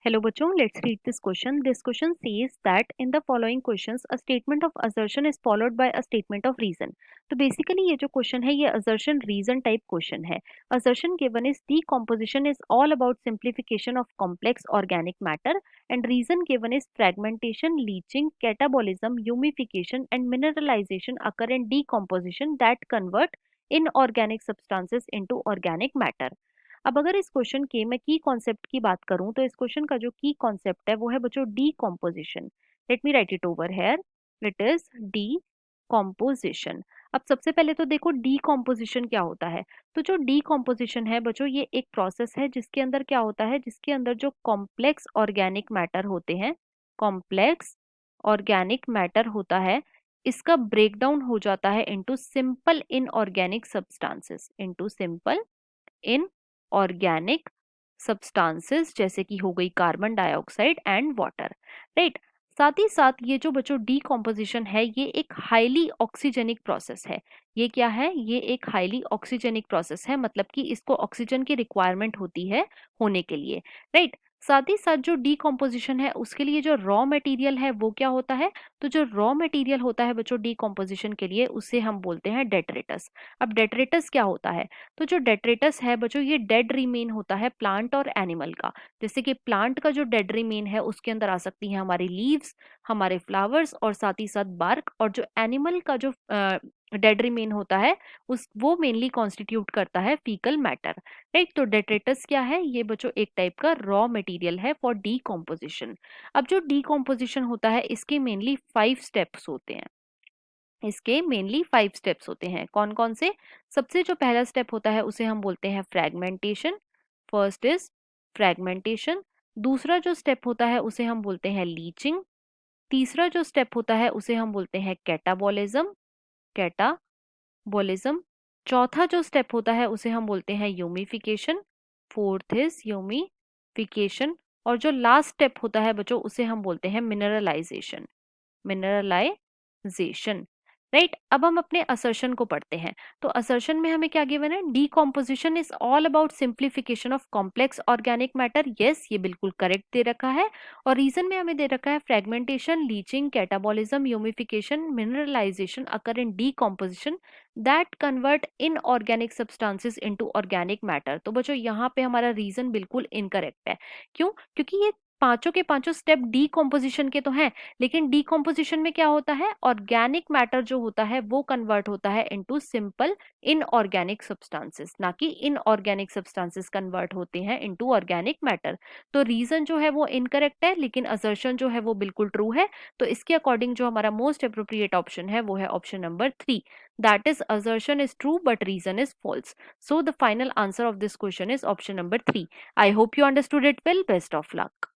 Hello बच्चों, let's read this question. This question says that in the following questions a statement of assertion is followed by a statement of reason. तो basically ये जो question है ये assertion reason type question है. Assertion given is decomposition is all about simplification of complex organic matter and reason given is fragmentation, leaching, catabolism, humification and mineralization occur in decomposition that convert inorganic substances into organic matter. अब अगर इस question के मैं की concept की बात करूं तो इस क्वेश्चन का जो की कॉन्सेप्ट है वो है बच्चों decomposition. Let me right it over here. It is decomposition. अब सबसे पहले तो देखो डीकॉम्पोजिशन क्या होता है. तो जो डीकॉम्पोजिशन है बच्चों ये एक प्रोसेस है जिसके अंदर क्या होता है, जिसके अंदर जो कॉम्प्लेक्स ऑर्गेनिक मैटर होते हैं, कॉम्प्लेक्स ऑर्गेनिक मैटर होता है, इसका ब्रेकडाउन हो जाता है into simple inorganic substances, into simple in organic substances जैसे कि हो गई carbon dioxide and water, right. साथ ही साथ ये जो बच्चों डीकॉम्पोजिशन है ये एक हाईली ऑक्सीजेनिक प्रोसेस है. ये क्या है, ये एक हाईली ऑक्सीजेनिक प्रोसेस है, मतलब कि इसको ऑक्सीजन की रिक्वायरमेंट होती है होने के लिए, राइट. साथ ही साथ जो डीकॉम्पोजिशन है उसके लिए जो रॉ मटेरियल है वो क्या होता है. तो जो रॉ मटेरियल होता है बच्चों डीकॉम्पोजिशन के लिए उसे हम बोलते हैं डेट्रेटस. अब डेट्रेटस क्या होता है. तो जो डेट्रेटस है बच्चों ये डेड रिमेन होता है प्लांट और एनिमल का. जैसे कि प्लांट का जो डेड रिमेन है उसके अंदर आ सकती है हमारी लीव्स, हमारे फ्लावर्स और साथ ही साथ बार्क, और जो एनिमल का जो डेड रिमेन होता है उस वो मेनली कॉन्स्टिट्यूट करता है फीकल मैटर, राइट. तो डेट्रेटस क्या है, ये बच्चों एक टाइप का रॉ मटेरियल है फॉर डीकॉम्पोजिशन. अब जो डीकॉम्पोजिशन होता है इसके मेनली 5 स्टेप्स होते हैं. इसके मेनली 5 स्टेप्स होते हैं. कौन कौन से. सबसे जो पहला स्टेप होता है उसे हम बोलते हैं फ्रैगमेंटेशन. First is fragmentation. दूसरा जो स्टेप होता है उसे हम बोलते हैं लीचिंग. तीसरा जो स्टेप होता है उसे हम बोलते हैं कैटाबॉलिज्म, कैटाबॉलिज्म. चौथा जो स्टेप होता है उसे हम बोलते हैं यूमिफिकेशन. Fourth is यूमिफिकेशन. और जो लास्ट स्टेप होता है बच्चों उसे हम बोलते हैं मिनरलाइजेशन, मिनरलाइजेशन, राइट. अब हम अपने असर्शन को पढ़ते हैं. तो असर्शन में हमें क्या गिवन है, decomposition is all about simplification of complex organic matter. Yes, ये बिल्कुल करेक्ट दे रखा है. और रीजन में हमें दे रखा है fragmentation, leaching, catabolism, humification, mineralisation occur in decomposition that convert inorganic substances into organic matter. तो बच्चों यहाँ पे हमारा रीजन बिल्कुल इनकरेक्ट है. क्यों, क्योंकि ये पांचों के पांचों स्टेप डीकॉम्पोजिशन के तो हैं, लेकिन डीकॉम्पोजिशन में क्या होता है, ऑर्गेनिक मैटर जो होता है वो कन्वर्ट होता है इनटू सिंपल इनऑर्गेनिक सब्सटेंसेस, ना कि इनऑर्गेनिक सब्सटेंसेस कन्वर्ट होते हैं इनटू ऑर्गेनिक मैटर. तो रीजन जो है वो इनकरेक्ट है लेकिन असर्शन जो है वो बिल्कुल ट्रू है. तो इसके अकॉर्डिंग जो हमारा मोस्ट अप्रोप्रिएट ऑप्शन है वो है option number 3. That is assertion is true but reason is false. So the final answer of this question is option number 3. I hope you understood it well. Best of luck.